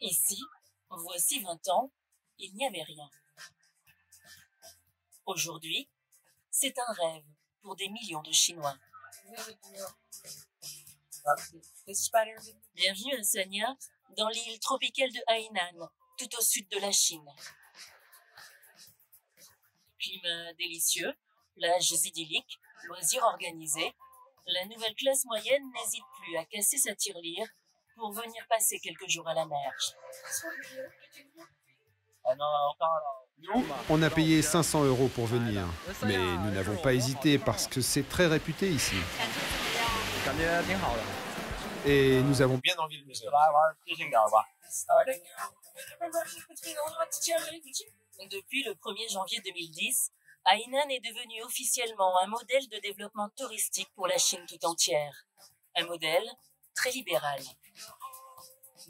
Ici, voici 20 ans, il n'y avait rien. Aujourd'hui, c'est un rêve pour des millions de Chinois. Bienvenue à Sanya, dans l'île tropicale de Hainan, tout au sud de la Chine. Climat délicieux, plages idylliques, loisirs organisés, la nouvelle classe moyenne n'hésite plus à casser sa tirelire pour venir passer quelques jours à la mer. Nous, on a payé 500 € pour venir, mais nous n'avons pas hésité parce que c'est très réputé ici. Et nous avons bien envie de le faire. Depuis le 1er janvier 2010, Hainan est devenu officiellement un modèle de développement touristique pour la Chine tout entière. Un modèle très libéral.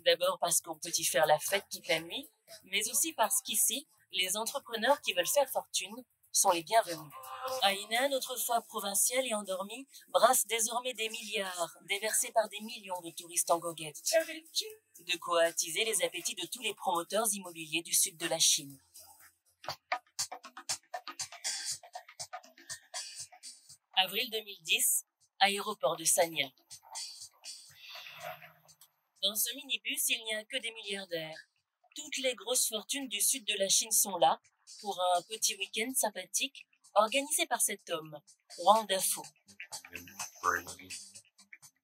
D'abord parce qu'on peut y faire la fête toute la nuit, mais aussi parce qu'ici, les entrepreneurs qui veulent faire fortune sont les bienvenus. Hainan, autrefois provincial et endormi, brasse désormais des milliards, déversés par des millions de touristes en goguette. De quoi attiser les appétits de tous les promoteurs immobiliers du sud de la Chine. Avril 2010, aéroport de Sanya. Dans ce minibus, il n'y a que des milliardaires. Toutes les grosses fortunes du sud de la Chine sont là pour un petit week-end sympathique organisé par cet homme, Wang Dafu.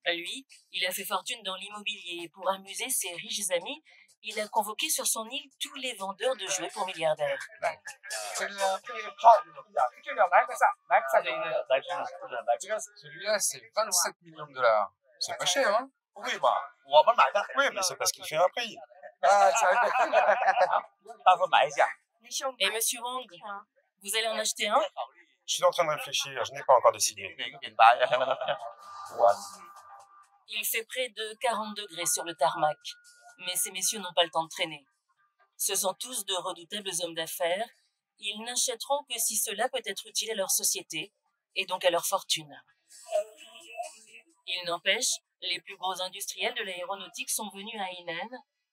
Lui, il a fait fortune dans l'immobilier et pour amuser ses riches amis, il a convoqué sur son île tous les vendeurs de jouets pour milliardaires. Celui-là, c'est 27 millions de dollars. C'est pas cher, hein? Oui, mais c'est parce qu'il fait un prix. Et monsieur Wang, vous allez en acheter un? Je suis en train de réfléchir, je n'ai pas encore décidé. Il fait près de 40 degrés sur le tarmac, mais ces messieurs n'ont pas le temps de traîner. Ce sont tous de redoutables hommes d'affaires. Ils n'achèteront que si cela peut être utile à leur société, et donc à leur fortune. Il n'empêche, les plus gros industriels de l'aéronautique sont venus à Hainan,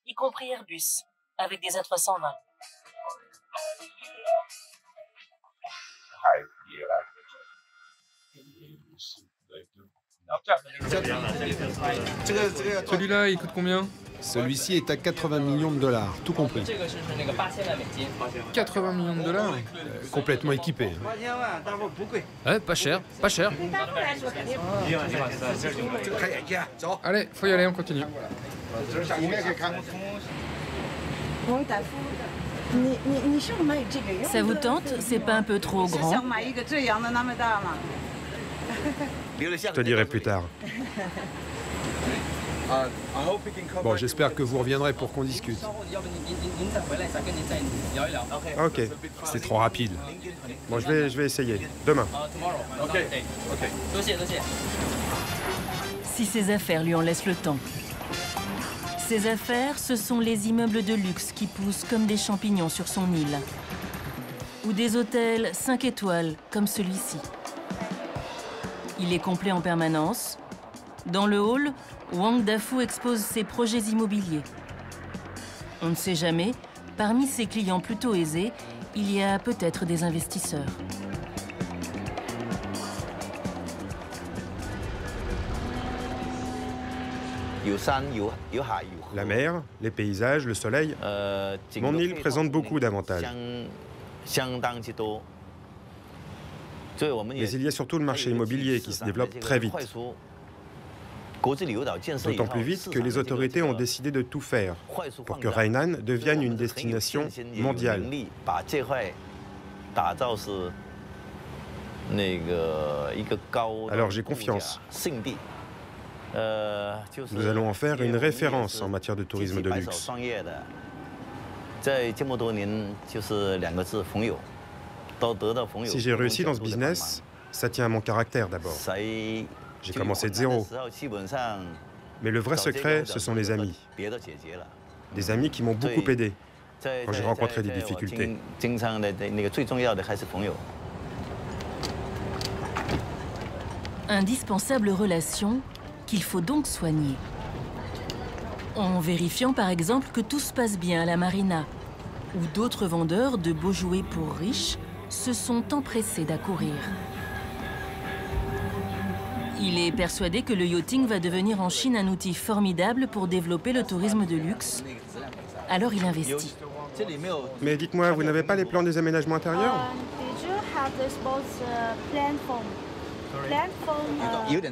y compris Airbus, avec des A320. Celui-là, il coûte combien? Celui-ci est à 80 millions de dollars, tout compris. 80 millions de dollars? Complètement équipé. Ouais, pas cher, pas cher. Allez, faut y aller, on continue. Ça vous tente? C'est pas un peu trop grand? Je te dirai plus tard. Bon, j'espère que vous reviendrez pour qu'on discute. Ok, c'est trop rapide. Bon, je vais essayer. Demain. Si ses affaires lui en laissent le temps. Ses affaires, ce sont les immeubles de luxe qui poussent comme des champignons sur son île. Ou des hôtels 5 étoiles, comme celui-ci. Il est complet en permanence. Dans le hall, Wang Dafu expose ses projets immobiliers. On ne sait jamais, parmi ses clients plutôt aisés, il y a peut-être des investisseurs. La mer, les paysages, le soleil. Mon île présente beaucoup d'avantages. Mais il y a surtout le marché immobilier qui se développe très vite. D'autant plus vite que les autorités ont décidé de tout faire pour que Hainan devienne une destination mondiale. Alors j'ai confiance. Nous allons en faire une référence en matière de tourisme de luxe. Si j'ai réussi dans ce business, ça tient à mon caractère d'abord. J'ai commencé de zéro. Mais le vrai secret, ce sont les amis. Des amis qui m'ont beaucoup aidé quand j'ai rencontré des difficultés. Indispensable relation qu'il faut donc soigner. En vérifiant par exemple que tout se passe bien à la marina, où d'autres vendeurs de beaux jouets pour riches se sont empressés d'accourir. Il est persuadé que le yachting va devenir en Chine un outil formidable pour développer le tourisme de luxe. Alors il investit. Mais dites-moi, vous n'avez pas les plans des aménagements intérieurs?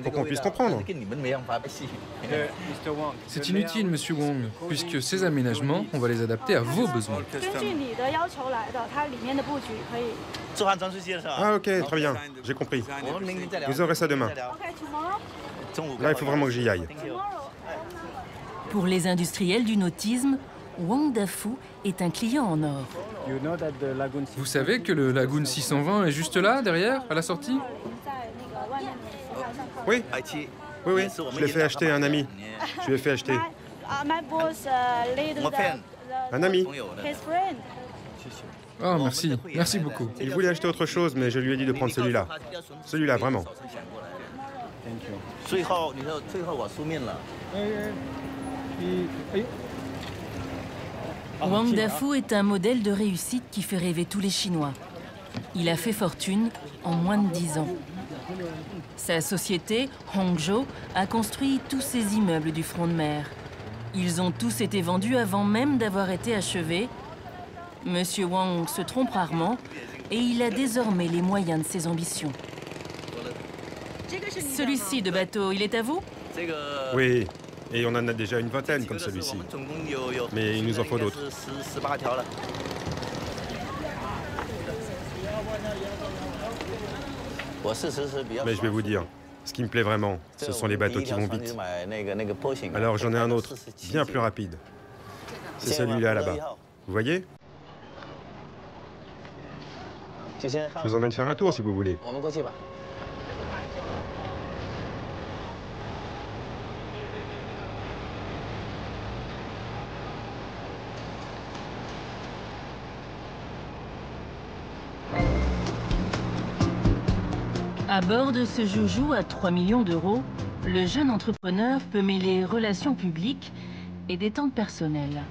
Pour qu'on puisse comprendre. C'est inutile, monsieur Wong, puisque ces aménagements, on va les adapter à vos besoins. Ah ok, très bien, j'ai compris. Vous aurez ça demain. Là, il faut vraiment que j'y aille. Pour les industriels du nautisme, Wang Dafu est un client en or. Vous savez que le Lagoon 620 est juste là, derrière, à la sortie? Oui, oui, je l'ai fait acheter à un ami. Je lui ai fait acheter. Un ami. Oh, merci. Merci beaucoup. Il voulait acheter autre chose, mais je lui ai dit de prendre celui-là. Celui-là, vraiment. Wang Dafu est un modèle de réussite qui fait rêver tous les Chinois. Il a fait fortune en moins de 10 ans. Sa société, Hongzhou, a construit tous ces immeubles du front de mer. Ils ont tous été vendus avant même d'avoir été achevés. Monsieur Wang se trompe rarement et il a désormais les moyens de ses ambitions. Celui-ci de bateau, il est à vous? Oui, et on en a déjà une vingtaine comme celui-ci. Mais il nous en faut d'autres. Mais je vais vous dire, ce qui me plaît vraiment, ce sont les bateaux qui vont vite. Alors j'en ai un autre, bien plus rapide. C'est celui-là là-bas. Vous voyez? Je vous emmène faire un tour si vous voulez. À bord de ce joujou à 3 millions d'euros, le jeune entrepreneur peut mêler relations publiques et détente personnelle.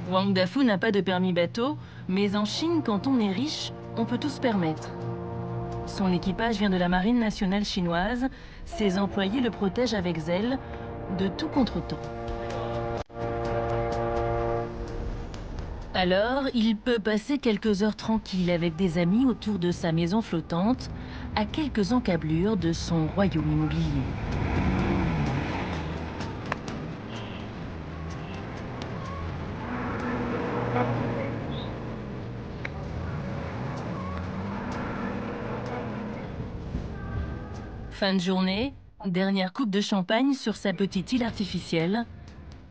Wang Dafu n'a pas de permis bateau, mais en Chine, quand on est riche, on peut tout se permettre. Son équipage vient de la marine nationale chinoise. Ses employés le protègent avec zèle de tout contretemps. Alors, il peut passer quelques heures tranquilles avec des amis autour de sa maison flottante, à quelques encablures de son royaume immobilier. Fin de journée, dernière coupe de champagne sur sa petite île artificielle.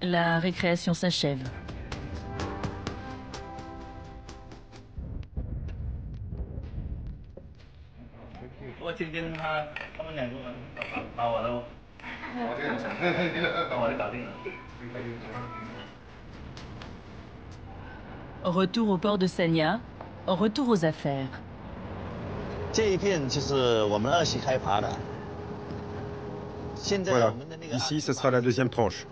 La récréation s'achève. Retour au port de Sanya, retour aux affaires. Voilà, ici ce sera la deuxième tranche.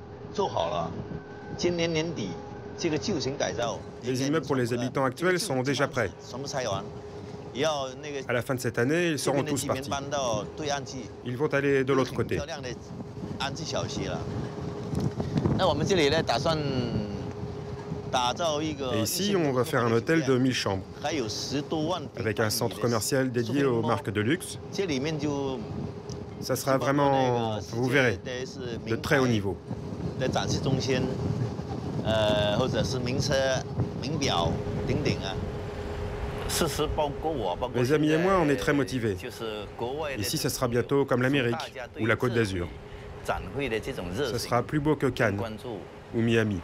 Les immeubles pour les habitants actuels sont déjà prêts. À la fin de cette année, ils seront tous partis. Ils vont aller de l'autre côté. Et ici, on va faire un hôtel de 1000 chambres, avec un centre commercial dédié aux marques de luxe. Ça sera vraiment, vous verrez, de très haut niveau. Mes amis et moi, on est très motivés. Ici, ça sera bientôt comme l'Amérique ou la Côte d'Azur. Ça sera plus beau que Cannes ou Miami.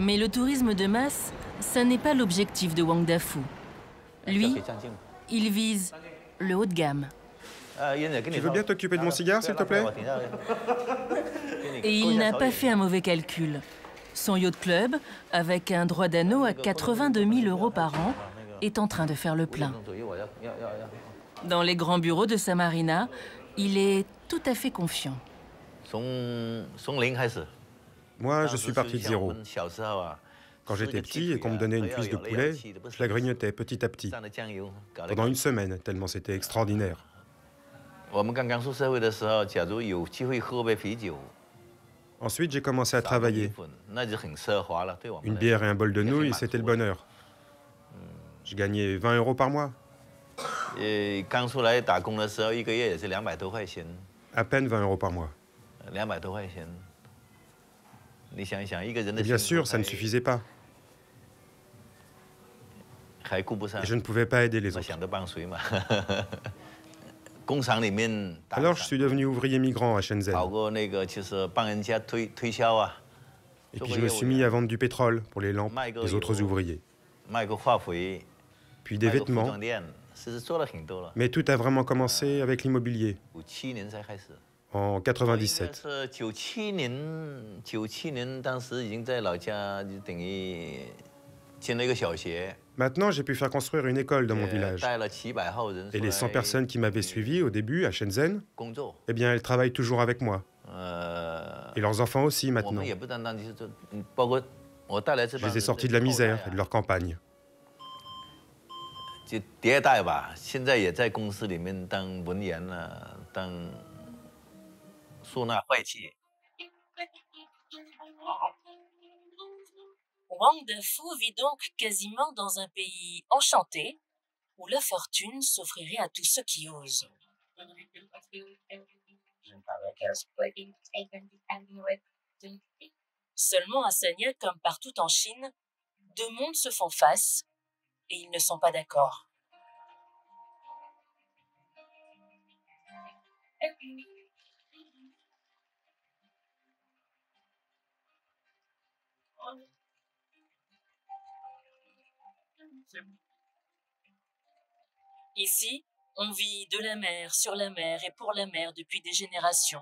Mais le tourisme de masse, ça n'est pas l'objectif de Wang Dafu. Lui, il vise le haut de gamme. Tu veux bien t'occuper de mon cigare, s'il te plaît? Et il n'a pas fait un mauvais calcul. Son yacht club, avec un droit d'anneau à 82 000 € par an, est en train de faire le plein. Dans les grands bureaux de sa marina, il est tout à fait confiant. Moi, je suis parti de zéro. Quand j'étais petit et qu'on me donnait une cuisse de poulet, je la grignotais petit à petit, pendant une semaine, tellement c'était extraordinaire. Ensuite, j'ai commencé à travailler. Une bière et un bol de nouilles, c'était le bonheur. Je gagnais 20 € par mois. À peine 20 € par mois. Et bien sûr, ça ne suffisait pas. Et je ne pouvais pas aider les autres. Alors, je suis devenu ouvrier migrant à Shenzhen. Et puis, je me suis mis à vendre du pétrole pour les lampes des autres ouvriers. Puis des vêtements. Mais tout a vraiment commencé avec l'immobilier, en 97. Maintenant, j'ai pu faire construire une école dans mon village. Et les 100 personnes qui m'avaient suivi au début à Shenzhen, eh bien, elles travaillent toujours avec moi. Et leurs enfants aussi maintenant. Je les ai sortis de la misère et de leur campagne. Wang Dafu vit donc quasiment dans un pays enchanté, où la fortune s'offrirait à tous ceux qui osent. Seulement à Sanya, comme partout en Chine, deux mondes se font face et ils ne sont pas d'accord. Ici, on vit de la mer, sur la mer et pour la mer depuis des générations.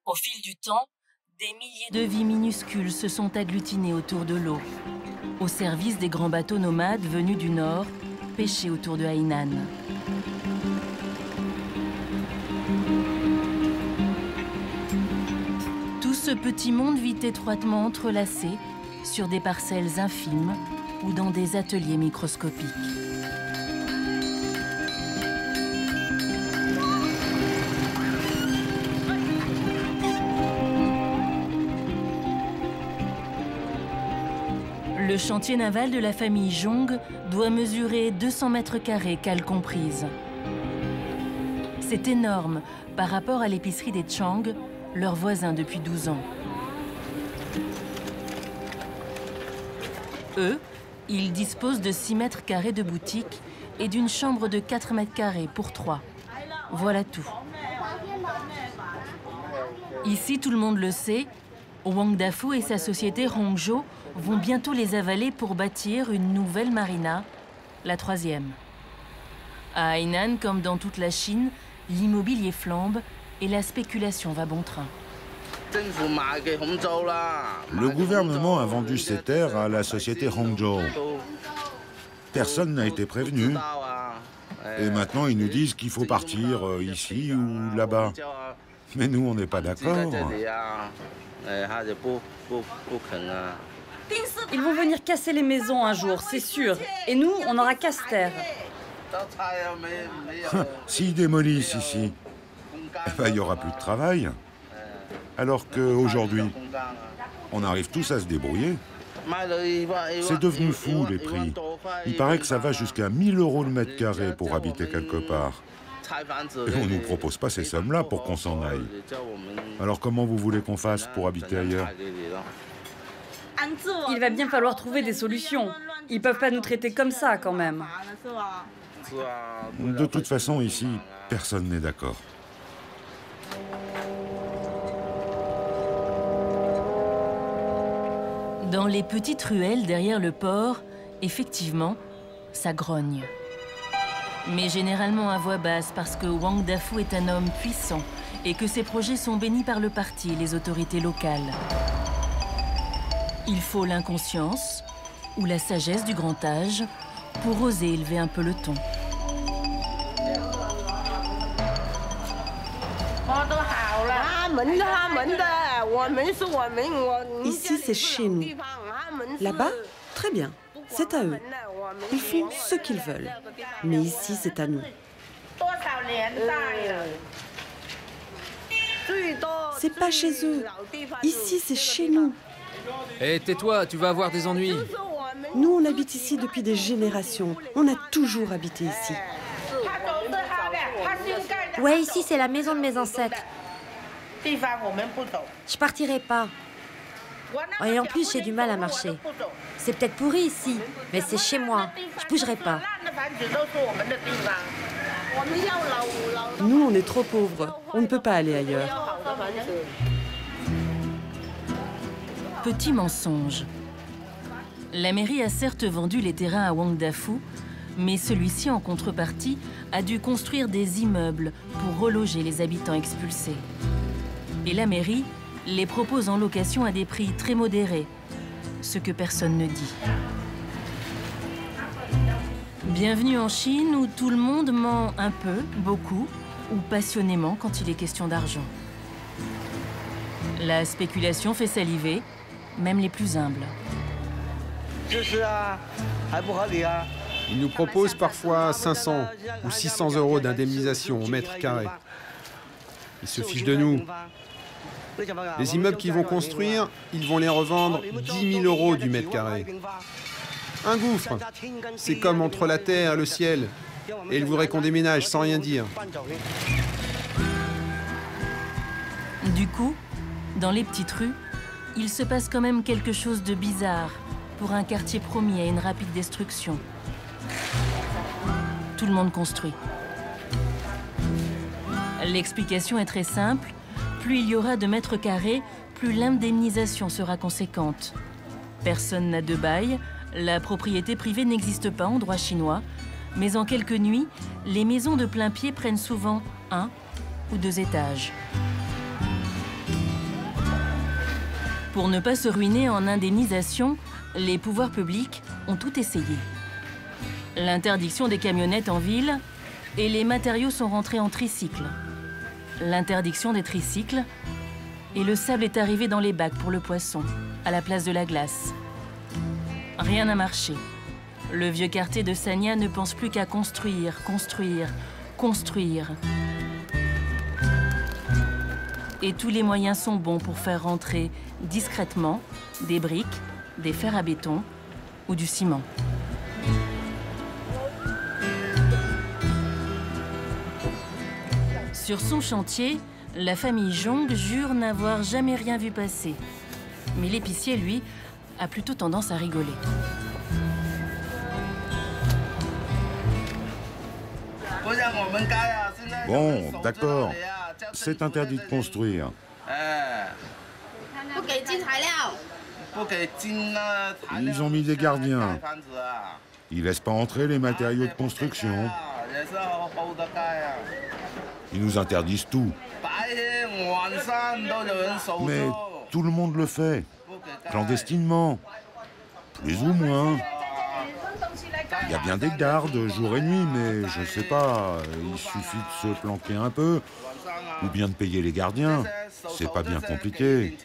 Au fil du temps, des milliers de vies minuscules se sont agglutinées autour de l'eau, au service des grands bateaux nomades venus du nord, pêcher autour de Hainan. Tout ce petit monde vit étroitement entrelacé sur des parcelles infimes ou dans des ateliers microscopiques. Le chantier naval de la famille Zhong doit mesurer 200 mètres carrés, cale comprise. C'est énorme par rapport à l'épicerie des Chang, leurs voisins depuis 12 ans. Eux, ils disposent de 6 mètres carrés de boutique et d'une chambre de 4 mètres carrés pour 3. Voilà tout. Ici, tout le monde le sait, Wang Dafu et sa société Hongzhou vont bientôt les avaler pour bâtir une nouvelle marina, la 3e. À Hainan, comme dans toute la Chine, l'immobilier flambe et la spéculation va bon train. Le gouvernement a vendu ces terres à la société Hongzhou. Personne n'a été prévenu. Et maintenant, ils nous disent qu'il faut partir ici ou là-bas. Mais nous, on n'est pas d'accord. Ils vont venir casser les maisons un jour, c'est sûr. Et nous, on n'aura qu'à se taire. S'ils démolissent ici, il n'y aura plus de travail. Alors qu'aujourd'hui, on arrive tous à se débrouiller. C'est devenu fou, les prix. Il paraît que ça va jusqu'à 1 000 € le mètre carré pour habiter quelque part. Et on ne nous propose pas ces sommes-là pour qu'on s'en aille. Alors comment vous voulez qu'on fasse pour habiter ailleurs? Il va bien falloir trouver des solutions. Ils peuvent pas nous traiter comme ça, quand même. De toute façon, ici, personne n'est d'accord. Dans les petites ruelles derrière le port, effectivement, ça grogne. Mais généralement à voix basse parce que Wang Dafu est un homme puissant et que ses projets sont bénis par le parti et les autorités locales. Il faut l'inconscience ou la sagesse du grand âge pour oser élever un peu le ton. Ici, c'est chez nous. Là-bas, très bien, c'est à eux. Ils font ce qu'ils veulent. Mais ici, c'est à nous. C'est pas chez eux. Ici, c'est chez nous. Hé, tais-toi, tu vas avoir des ennuis. Nous, on habite ici depuis des générations. On a toujours habité ici. Ouais, ici, c'est la maison de mes ancêtres. Je partirai pas. Et en plus, j'ai du mal à marcher. C'est peut-être pourri ici, mais c'est chez moi. Je bougerai pas. Nous, on est trop pauvres. On ne peut pas aller ailleurs. Petit mensonge. La mairie a certes vendu les terrains à Wang Dafu, mais celui-ci, en contrepartie, a dû construire des immeubles pour reloger les habitants expulsés. Et la mairie les propose en location à des prix très modérés, ce que personne ne dit. Bienvenue en Chine où tout le monde ment un peu, beaucoup ou passionnément quand il est question d'argent. La spéculation fait saliver, même les plus humbles. Ils nous proposent parfois 500 ou 600 € d'indemnisation au mètre carré. Ils se fichent de nous. Les immeubles qu'ils vont construire, ils vont les revendre 10 000 € du mètre carré. Un gouffre, c'est comme entre la terre et le ciel. Et ils voudraient qu'on déménage sans rien dire. Du coup, dans les petites rues, il se passe quand même quelque chose de bizarre pour un quartier promis à une rapide destruction. Tout le monde construit. L'explication est très simple. Plus il y aura de mètres carrés, plus l'indemnisation sera conséquente. Personne n'a de bail, la propriété privée n'existe pas en droit chinois, mais en quelques nuits, les maisons de plein pied prennent souvent 1 ou 2 étages. Pour ne pas se ruiner en indemnisation, les pouvoirs publics ont tout essayé. L'interdiction des camionnettes en ville et les matériaux sont rentrés en tricycle. L'interdiction des tricycles et le sable est arrivé dans les bacs pour le poisson, à la place de la glace. Rien n'a marché. Le vieux quartier de Sanya ne pense plus qu'à construire, construire, construire. Et tous les moyens sont bons pour faire rentrer discrètement des briques, des fers à béton ou du ciment. Sur son chantier, la famille Zhong jure n'avoir jamais rien vu passer. Mais l'épicier, lui, a plutôt tendance à rigoler. Bon, d'accord. C'est interdit de construire. Ils ont mis des gardiens. Ils laissent pas entrer les matériaux de construction. Ils nous interdisent tout. Mais tout le monde le fait, clandestinement, plus ou moins. Il y a bien des gardes jour et nuit, mais je sais pas, il suffit de se planquer un peu, ou bien de payer les gardiens. C'est pas bien compliqué.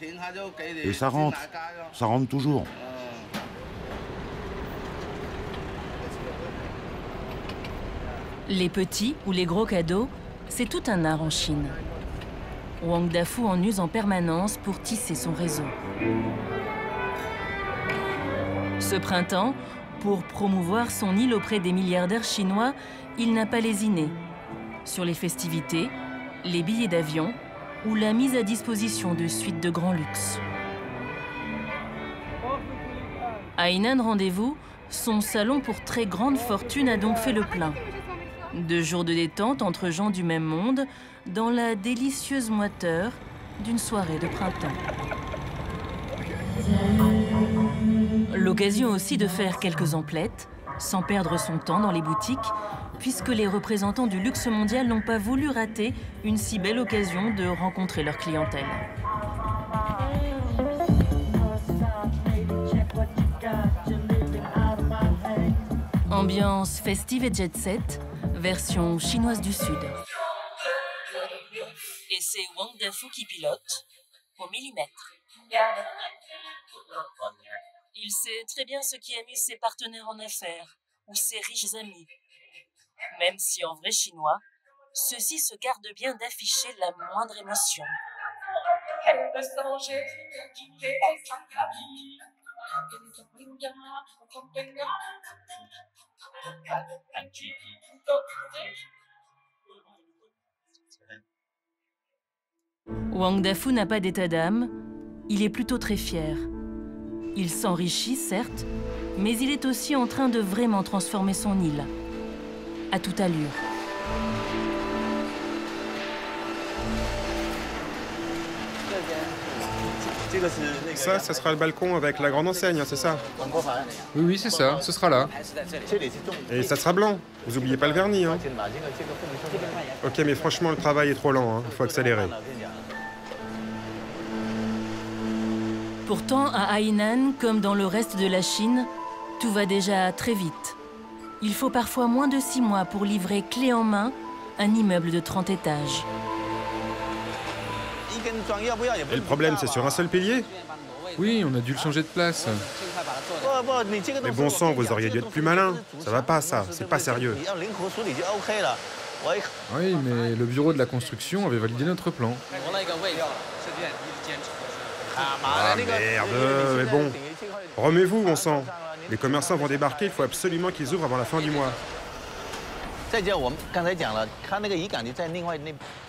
Et ça rentre toujours. Les petits ou les gros cadeaux, c'est tout un art en Chine. Wang Dafu en use en permanence pour tisser son réseau. Ce printemps, pour promouvoir son île auprès des milliardaires chinois, il n'a pas lésiné. Sur les festivités, les billets d'avion ou la mise à disposition de suites de grand luxe. À Hainan Rendez-vous, son salon pour très grande fortune a donc fait le plein. 2 jours de détente entre gens du même monde dans la délicieuse moiteur d'une soirée de printemps. L'occasion aussi de faire quelques emplettes, sans perdre son temps dans les boutiques, puisque les représentants du luxe mondial n'ont pas voulu rater une si belle occasion de rencontrer leur clientèle. Ambiance festive et jet-set, version chinoise du Sud. Et c'est Wang Dafu qui pilote, au millimètre. Il sait très bien ce qui amuse ses partenaires en affaires ou ses riches amis. Même si en vrai chinois, ceux-ci se gardent bien d'afficher la moindre émotion. Wang Dafu n'a pas d'état d'âme, il est plutôt très fier. Il s'enrichit, certes, mais il est aussi en train de vraiment transformer son île. À toute allure. Ça sera le balcon avec la grande enseigne, hein, c'est ça? Oui, c'est ça, ce sera là. Et ça sera blanc. Vous oubliez pas le vernis, hein? Ok, mais franchement, le travail est trop lent, hein. Il faut accélérer. Pourtant, à Hainan, comme dans le reste de la Chine, tout va déjà très vite. Il faut parfois moins de 6 mois pour livrer clé en main un immeuble de 30 étages. Et le problème, c'est sur un seul pilier? Oui, on a dû le changer de place. Mais bon sang, vous auriez dû être plus malin. Ça va pas, ça. C'est pas sérieux. Oui, mais le bureau de la construction avait validé notre plan. Ah merde, mais bon. Remets-vous, bon sang. Les commerçants vont débarquer, il faut absolument qu'ils ouvrent avant la fin du mois.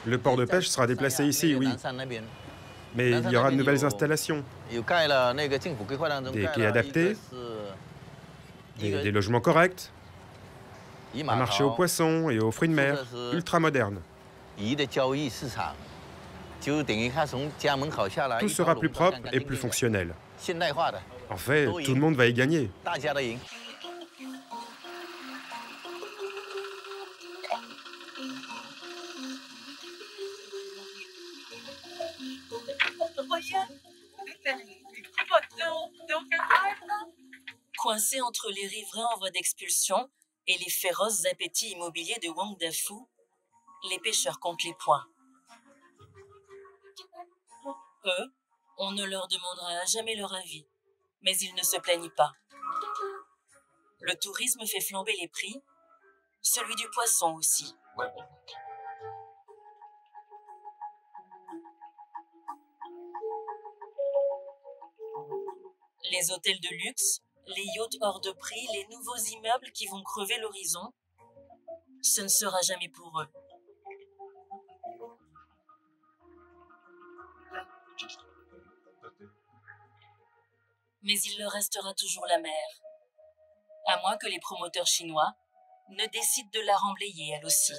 Le port de pêche sera déplacé ici, oui. Mais il y aura de nouvelles installations. Des quais adaptés, des logements corrects, un marché aux poissons et aux fruits de mer, ultra moderne. Tout sera plus propre et plus fonctionnel. En fait, tout le monde va y gagner. Coincés entre les riverains en voie d'expulsion et les féroces appétits immobiliers de Wang Dafu, les pêcheurs comptent les points. Eux, on ne leur demandera jamais leur avis, mais ils ne se plaignent pas. Le tourisme fait flamber les prix, celui du poisson aussi. Les hôtels de luxe, les yachts hors de prix, les nouveaux immeubles qui vont crever l'horizon, ce ne sera jamais pour eux. Mais il leur restera toujours la mer, à moins que les promoteurs chinois ne décident de la remblayer elle aussi.